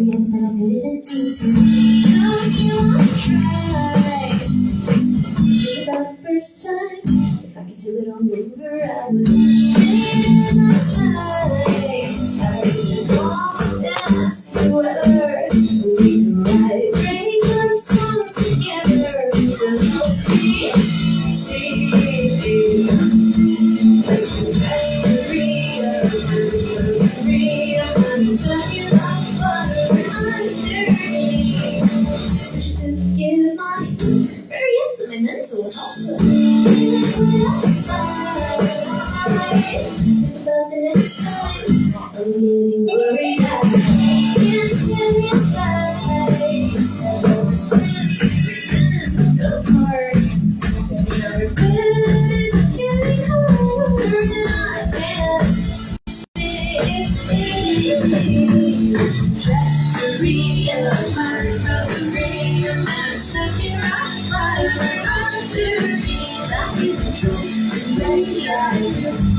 yet that I didn't need to. Now you wanna try. About the first time, if I could do it all over, I would stay in my life. I wish I'd walk that sweater. We could write breakup songs together. To help me see the trajectory of I'm stuck in my fire underneath. Wish I could give myself my mental health. About the next time, I'm getting worried. I can't get it right. Ever since we've been apart, our bed is getting harder, and I can't see the trajectory of my recovery. I'm stuck in rock bottom. I can control the way I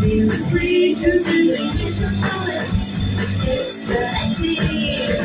feel free, cause feeling is a balance. It's the active.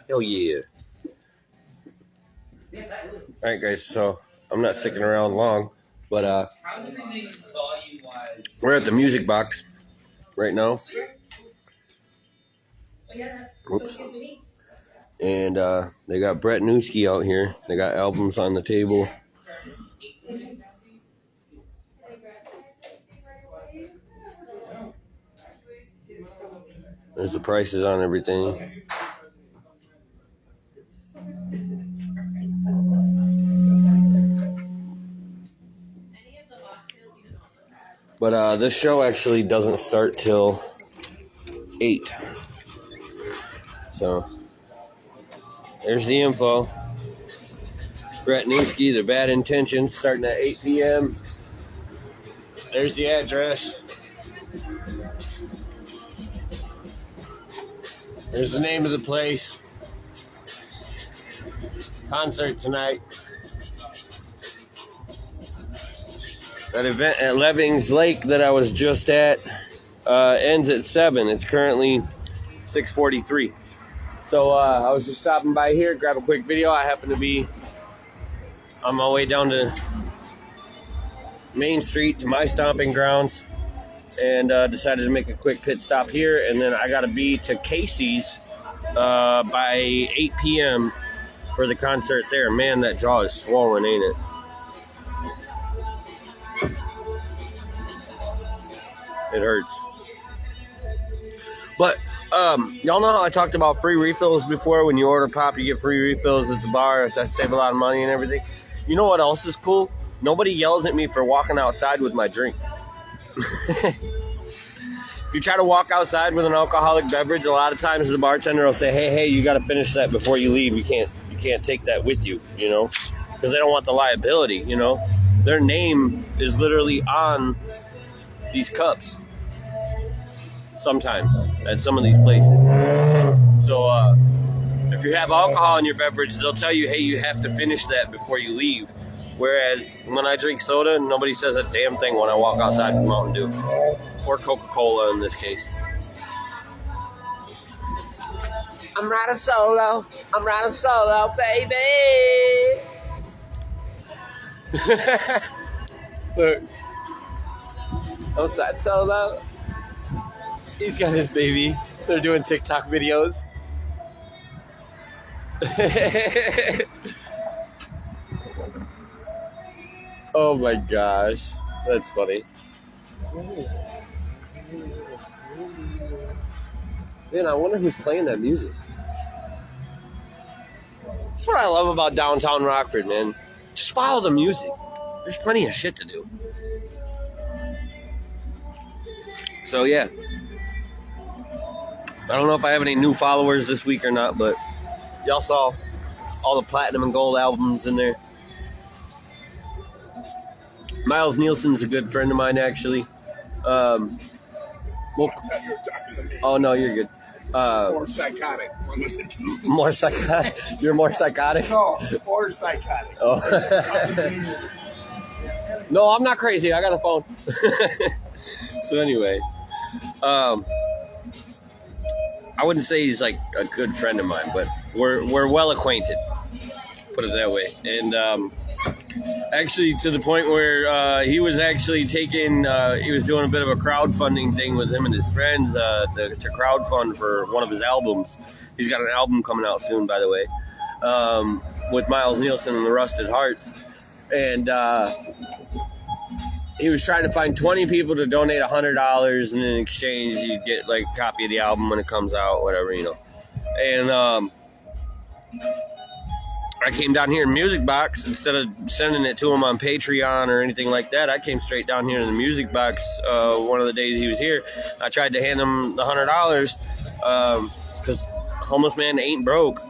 Hell yeah. Alright guys, so I'm not sticking around long, but we're at the music box right now. Oops. And they got Brett Newski out here. They got albums on the table. There's the prices on everything. But this show actually doesn't start till 8. So there's the info. Brett Newski, The Bad Intentions, starting at 8 p.m. There's the address. There's the name of the place. Concert tonight. That event at Levings Lake that I was just at ends at 7. It's currently 6:43. So I was just stopping by here, grab a quick video. I happen to be on my way down to Main Street to my stomping grounds, and decided to make a quick pit stop here, and then I gotta be to Casey's by 8 p.m. for the concert there. Man, that jaw is swollen, ain't it? It hurts. But y'all know how I talked about free refills before? When you order pop, you get free refills at the bar. So I save a lot of money and everything. You know what else is cool? Nobody yells at me for walking outside with my drink. If you try to walk outside with an alcoholic beverage, a lot of times the bartender will say, hey, you got to finish that before you leave. You can't take that with you, you know, because they don't want the liability, you know. Their name is literally on these cups sometimes at some of these places. So you have alcohol in your beverage, they'll tell you, hey, you have to finish that before you leave. Whereas when I drink soda, nobody says a damn thing when I walk outside with Mountain Dew. Or Coca-Cola in this case. I'm riding solo. I'm riding solo, baby. Look. Outside solo. He's got his baby. They're doing TikTok videos. Oh my gosh. That's funny. Man, I wonder who's playing that music. That's what I love about downtown Rockford, man. Just follow the music. There's plenty of shit to do. So, yeah. I don't know if I have any new followers this week or not, but y'all saw all the platinum and gold albums in there. Miles Nielsen's a good friend of mine, actually. Oh, no, you're good. More psychotic. More psychotic? You're more psychotic? No, more psychotic. Oh. No, I'm not crazy. I got a phone. So anyway, I wouldn't say he's like a good friend of mine, but we're well acquainted. Put it that way. And actually, to the point where he was actually taking, he was doing a bit of a crowdfunding thing with him and his friends to crowdfund for one of his albums. He's got an album coming out soon, by the way, with Miles Nielsen and the Rusted Hearts. And he was trying to find 20 people to donate $100, and in exchange, you get like a copy of the album when it comes out, whatever, you know. And I came down here in Music Box instead of sending it to him on Patreon or anything like that. I came straight down here in the Music Box one of the days he was here. I tried to hand him the $100 because homeless man ain't broke.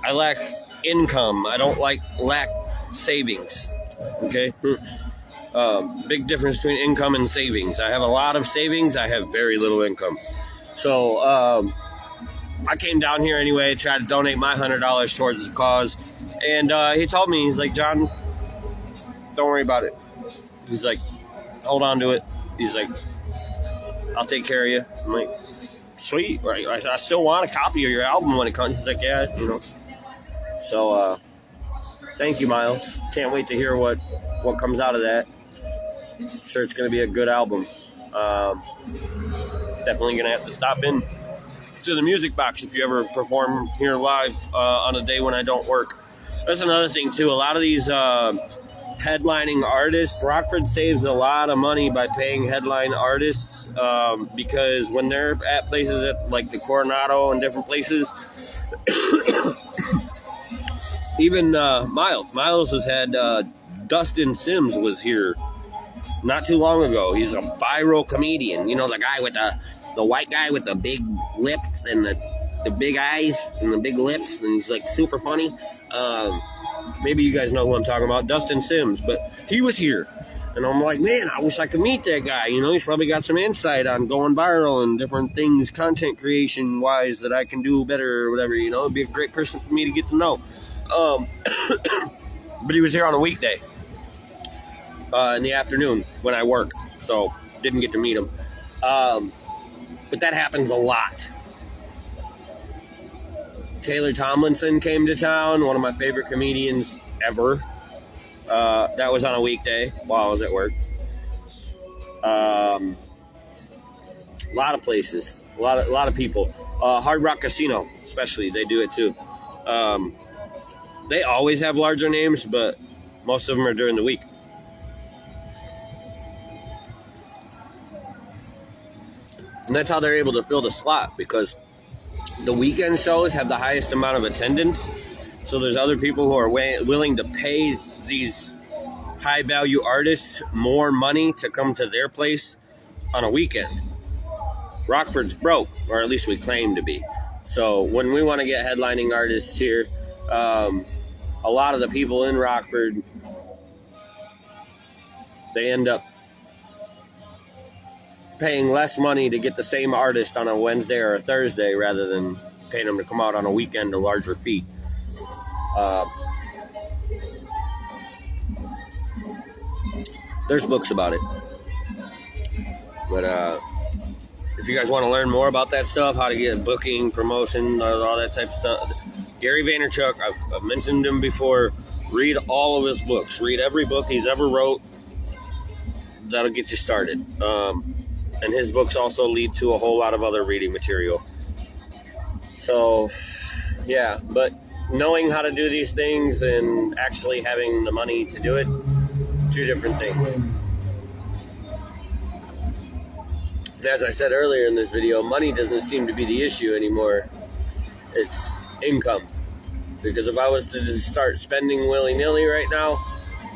I lack income. I don't lack savings. Okay. Big difference between income and savings. I have a lot of savings. I have very little income. So I came down here anyway, tried to donate my $100 towards the cause. And he told me, he's like, John, don't worry about it. He's like, hold on to it. He's like, I'll take care of you. I'm like, sweet. Right? I still want a copy of your album when it comes. He's like, yeah, you know. So thank you, Miles. Can't wait to hear what comes out of that. I'm sure it's going to be a good album. Definitely going to have to stop in to the Music Box if you ever perform here live on a day when I don't work. That's another thing, too. A lot of these headlining artists, Rockford saves a lot of money by paying headline artists because when they're at places like the Coronado and different places, even Miles has had Dustin Sims was here not too long ago. He's a viral comedian. You know, the guy with the white guy with the big lips and the big eyes and the big lips, and he's like super funny. Maybe you guys know who I'm talking about, Dustin Sims. But he was here, and I'm like, man, I wish I could meet that guy. You know, he's probably got some insight on going viral and different things, content creation wise, that I can do better or whatever. You know, it'd be a great person for me to get to know. But he was here on a weekday in the afternoon when I work, so didn't get to meet him. But that happens a lot. Taylor Tomlinson came to town, one of my favorite comedians ever. That was on a weekday while I was at work. A lot of places, a lot of people. Hard Rock Casino, especially, they do it too. They always have larger names, but most of them are during the week. And that's how they're able to fill the slot, because the weekend shows have the highest amount of attendance. So there's other people who are willing to pay these high-value artists more money to come to their place on a weekend. Rockford's broke, or at least we claim to be. So when we want to get headlining artists here, a lot of the people in Rockford, they end up paying less money to get the same artist on a Wednesday or a Thursday rather than paying them to come out on a weekend, a larger fee. There's books about it. But if you guys want to learn more about that stuff, how to get booking, promotion, all that type of stuff, Gary Vaynerchuk, I've mentioned him before. Read all of his books. Read every book he's ever wrote. That'll get you started. And his books also lead to a whole lot of other reading material. So, yeah, but knowing how to do these things and actually having the money to do it, two different things. And as I said earlier in this video, money doesn't seem to be the issue anymore. It's income. Because if I was to just start spending willy-nilly right now,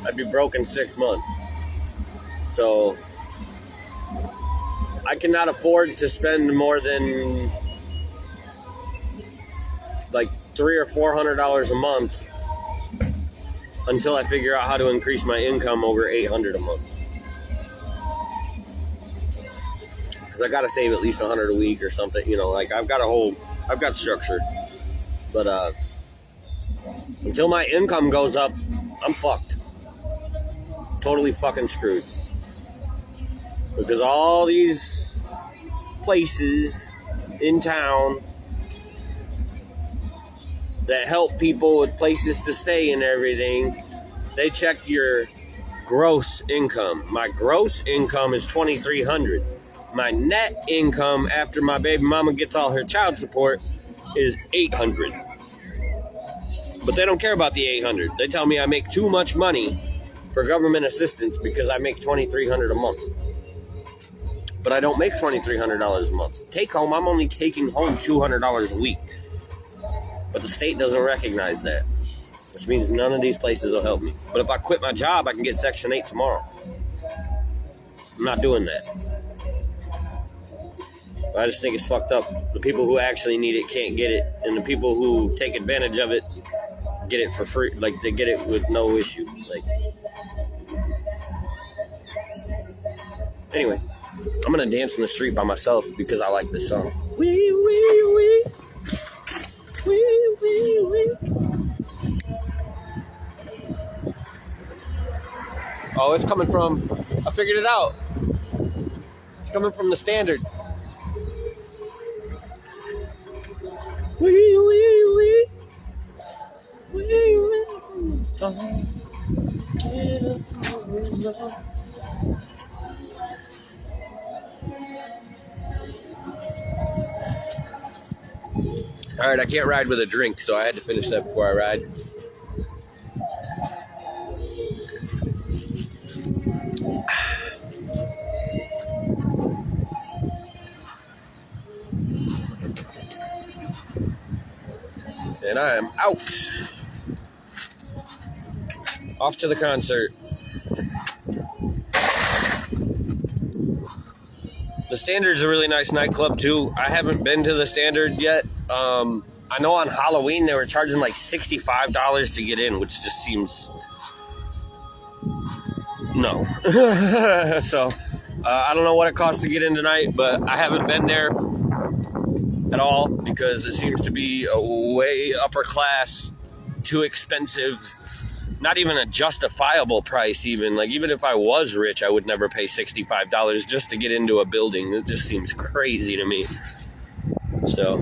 I'd be broke in 6 months. So I cannot afford to spend more than like $300 or $400 a month until I figure out how to increase my income over $800 a month. Because I got to save at least $100 a week or something. You know, like I've got structure. But until my income goes up, I'm fucked. Totally fucking screwed. Because all these places in town that help people with places to stay and everything, they check your gross income. My gross income is $2,300. My net income after my baby mama gets all her child support is $800. But they don't care about the $800. They tell me I make too much money for government assistance because I make $2,300 a month. But I don't make $2,300 a month. Take home, I'm only taking home $200 a week. But the state doesn't recognize that, which means none of these places will help me. But if I quit my job, I can get Section 8 tomorrow. I'm not doing that. I just think it's fucked up. The people who actually need it can't get it, and the people who take advantage of it get it for free. Like, they get it with no issue. Like, anyway, I'm gonna dance in the street by myself because I like this song. Wee, wee, wee. Wee, wee, wee. Oh, it's coming from, I figured it out. It's coming from the Standard. Wee, wee, wee. Wee, wee. All right, I can't ride with a drink, so I had to finish that before I ride. And I am out. Off to the concert. The Standard's a really nice nightclub too. I haven't been to the Standard yet. I know on Halloween they were charging like $65 to get in, which just seems no. So I don't know what it costs to get in tonight, but I haven't been there at all because it seems to be a way upper class, too expensive. Not even a justifiable price even. Like, even if I was rich, I would never pay $65 just to get into a building. It just seems crazy to me. So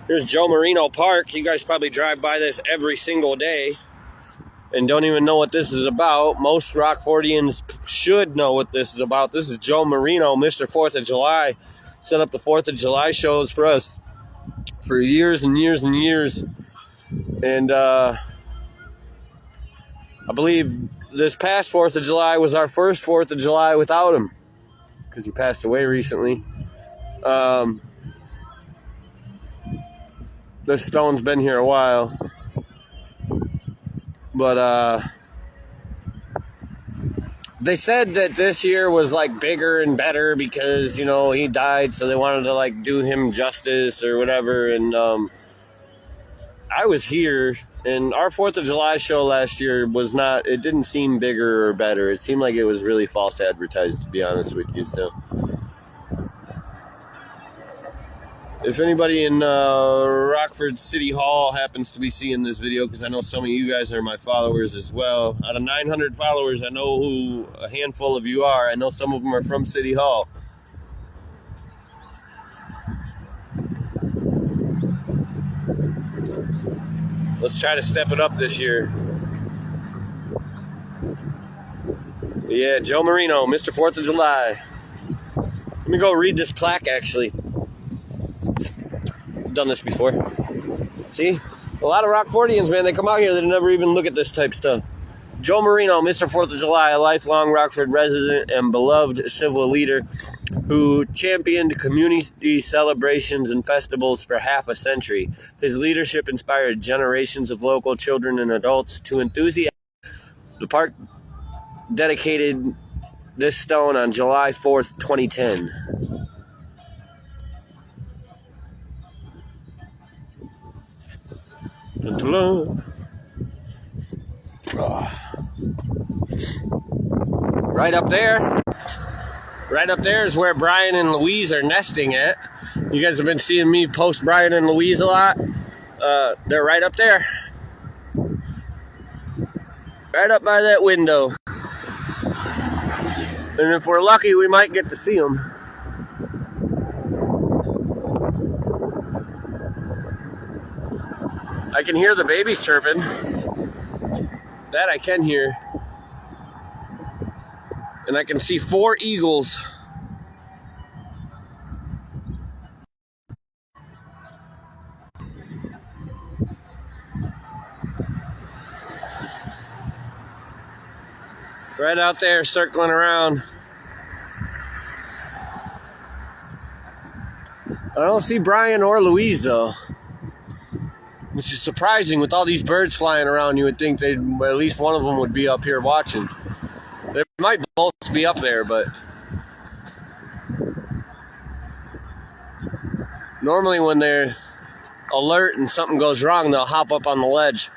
here's Joe Marino Park. You guys probably drive by this every single day and don't even know what this is about. Most Rockfordians should know what this is about. This is Joe Marino, Mr. 4th of July. Set up the 4th of July shows for us for years and years and years. And I believe this past 4th of July was our first 4th of July without him, because he passed away recently. This Stone's been here a while. But they said that this year was like bigger and better because, you know, he died, so they wanted to like do him justice or whatever. And I was here And our 4th of July show last year was not, it didn't seem bigger or better. It seemed like it was really false advertised, to be honest with you. So if anybody in Rockford City Hall happens to be seeing this video, because I know some of you guys are my followers as well. Out of 900 followers, I know who a handful of you are. I know some of them are from City Hall. Let's try to step it up this year. Yeah, Joe Marino, Mr. 4th of July. Let me go read this plaque, actually. I've done this before. See? A lot of Rockfordians, man, they come out here, they never even look at this type stuff. Joe Marino, Mr. 4th of July, a lifelong Rockford resident and beloved civil leader who championed community celebrations and festivals for half a century. His leadership inspired generations of local children and adults to enthusiasm. The park dedicated this stone on July 4th, 2010. Right up there. Right up there is where Brian and Louise are nesting at. You guys have been seeing me post Brian and Louise a lot. They're right up there. Right up by that window. And if we're lucky, we might get to see them. I can hear the babies chirping. That I can hear. And I can see 4 eagles. Right out there circling around. I don't see Brian or Louise though, which is surprising. With all these birds flying around, you would think at least one of them would be up here watching. They might both be up there, but normally when they're alert and something goes wrong, they'll hop up on the ledge.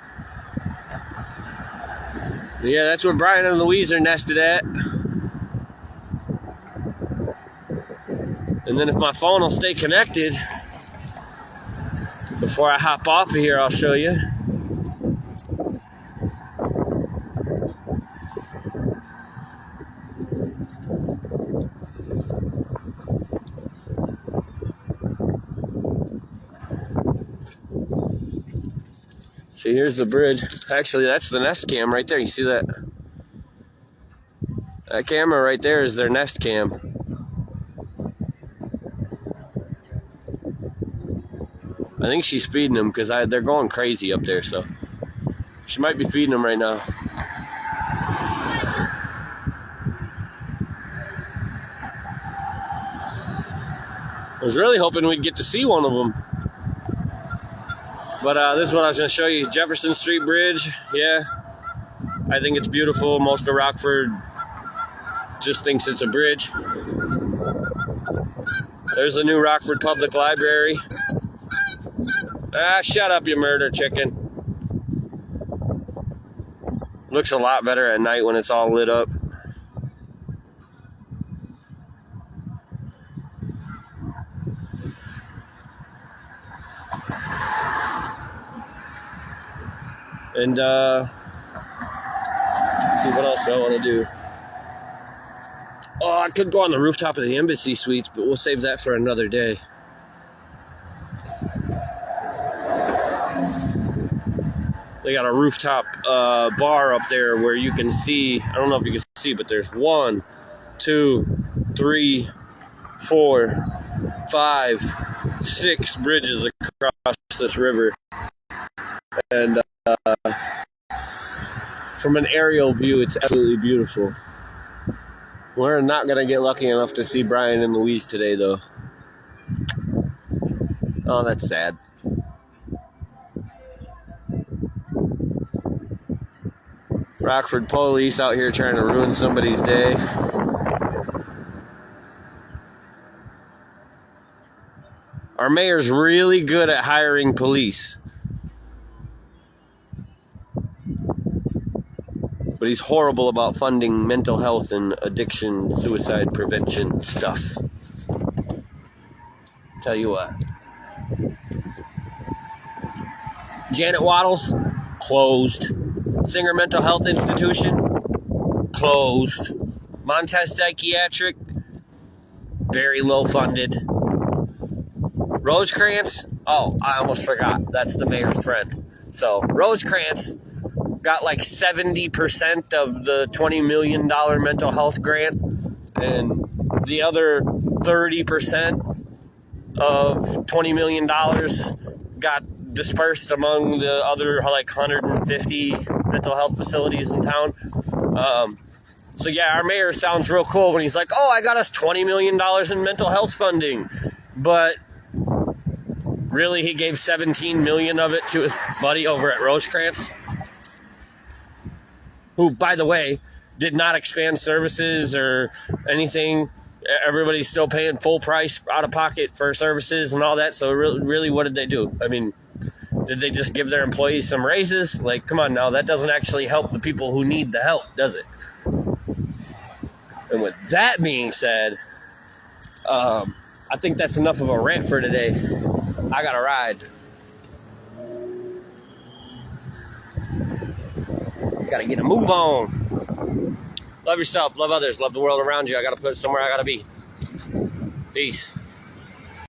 Yeah, that's where Brian and Louise are nested at. And then if my phone will stay connected, before I hop off of here, I'll show you. See, here's the bridge. Actually, that's the Nest Cam right there. You see that? That camera right there is their Nest Cam. I think she's feeding them because they're going crazy up there, so she might be feeding them right now. I was really hoping we'd get to see one of them. But this is what I was going to show you. Jefferson Street Bridge. Yeah, I think it's beautiful. Most of Rockford just thinks it's a bridge. There's the new Rockford Public Library. Ah, shut up, you murder chicken. Looks a lot better at night when it's all lit up. And let's see, what else do I want to do? Oh, I could go on the rooftop of the Embassy Suites, but we'll save that for another day. They got a rooftop bar up there where you can see, I don't know if you can see, but there's 1, 2, 3, 4, 5, 6 bridges across this river. And from an aerial view, it's absolutely beautiful. We're not going to get lucky enough to see Brian and Louise today, though. Oh, that's sad. Rockford police out here trying to ruin somebody's day. Our mayor's really good at hiring police. But he's horrible about funding mental health and addiction, suicide prevention stuff. Tell you what. Janet Waddles, closed. Singer Mental Health Institution, closed. Montez Psychiatric, very low funded. Rosecrans, oh, I almost forgot. That's the mayor's friend. So, Rosecrans got like 70% of the $20 million mental health grant, and the other 30% of $20 million got dispersed among the other like 150 mental health facilities in town. So yeah, our mayor sounds real cool when he's like, oh, I got us $20 million in mental health funding. But really, he gave 17 million of it to his buddy over at Rosecrans, who, by the way, did not expand services or anything. Everybody's still paying full price out of pocket for services and all that. So really, what did they do? I mean, did they just give their employees some raises? Like, come on now, that doesn't actually help the people who need the help, does it? And with that being said, I think that's enough of a rant for today. I gotta ride. Gotta get a move on. Love yourself, love others, love the world around you. I gotta put it somewhere I gotta be. Peace.